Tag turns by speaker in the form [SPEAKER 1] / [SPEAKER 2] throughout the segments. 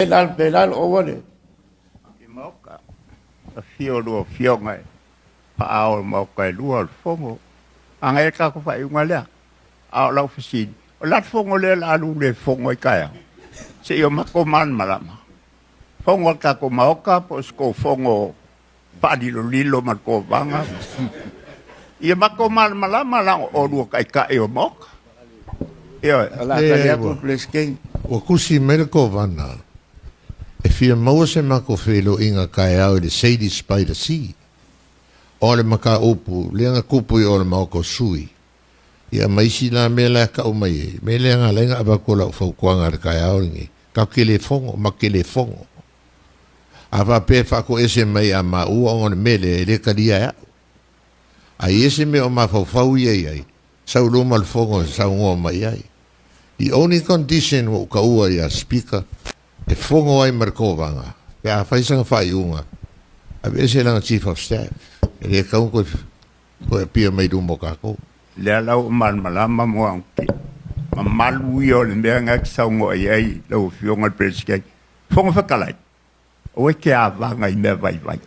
[SPEAKER 1] Pelal over it.
[SPEAKER 2] Moka. A fio fio ngai. Paao moka lua fongo. Angai ka ko fa ingalea. Ao lau fisin. O lat fongo le alu le fongo kaya. Se yo makoman malama. Fongo ka ko maoka po sko fongo padilo lilo marko banga. Ia makoman malama lang o lu kai ka yo moka. Ia
[SPEAKER 1] Ala ka ko plesking.
[SPEAKER 3] O kusi merko vana. E fia maua se mako whelo inga kai au le Sadie Spider Sea. O le maka upu, leanga kupu i o le maoko sui. Ia maisi la mele ka o mai e. Me leanga lenga abakola o whaukuanga le kai au ringi. Ka kele fongo, ma kele fongo. Awa pe whako ese mai a ma ua o le mele e le karia ya. Ai ese me o ma whau iei ai. Sau loma le fongo sau ngoa mai ai. The only condition o ka ua ia speaker e fongo ai markovanga. Pea whaisanga whai unga. A vese langa chief of staff. E le kau koe e pia mai dumo kako.
[SPEAKER 2] le lau malama mo anki. Ma malu yo le mea ngak saungo ai lau fionga presikei. Fonga whakalai. O ke a wanga i mea vai vai.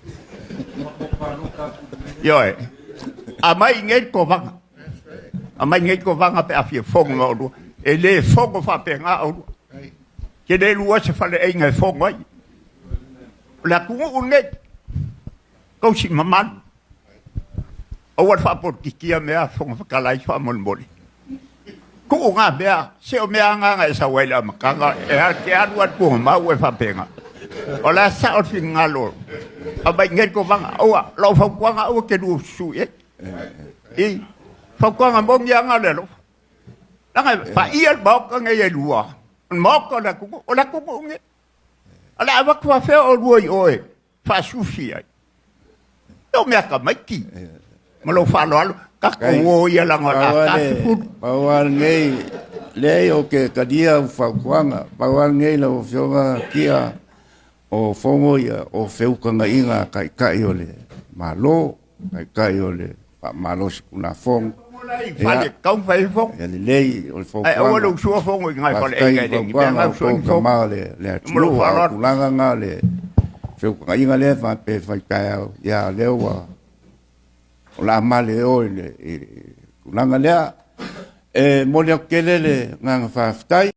[SPEAKER 2] Yo a mai ngei ko wanga. A mai ngei ko wanga pe a fia fonga ngau. E le fonga whapenga au. Ke le lua se whale e ngai fonga ai. La kunga unei. Kau si mamalu. O wat whapot ki kia mea fonga whakalai whamon mori. Ko ngā mea, se o mea nganga e sa waila makanga, e ha ke aruat kuha mau e whapenga. O la sa o fi ngalo. A bai ngai ko wanga, oa, lau whaukuanga oa ke rua su e. I, whaukuanga mongi anga lelo. Langa, pa ia mauka ngai e lua. Mauka la kuku, o la kuku unge. Ala awa kua whea o rua i oe, wha sufi ai. O mea ka maiki. Malo whalo alo. Kako ia langa la kafu.
[SPEAKER 1] Pauar ngei lei o ke kadia whakuanga. Pauar ngei la o whionga kia o whongo ia o wheukanga inga kai o le malo, kai o le malo sikuna whong.
[SPEAKER 2] Fale, kau whai whong.
[SPEAKER 1] Ia le lei o le whaukuanga.
[SPEAKER 2] Ai, awa lau sua whongo i ngai whale e ngai rengi. Pea ngau sua
[SPEAKER 1] Whaukuanga maa le atulu a kulanga ngā le wheukanga inga le whape whaikai au. Ia leo wa o la male o le kulanga lea e mole o kelele nganga whaftai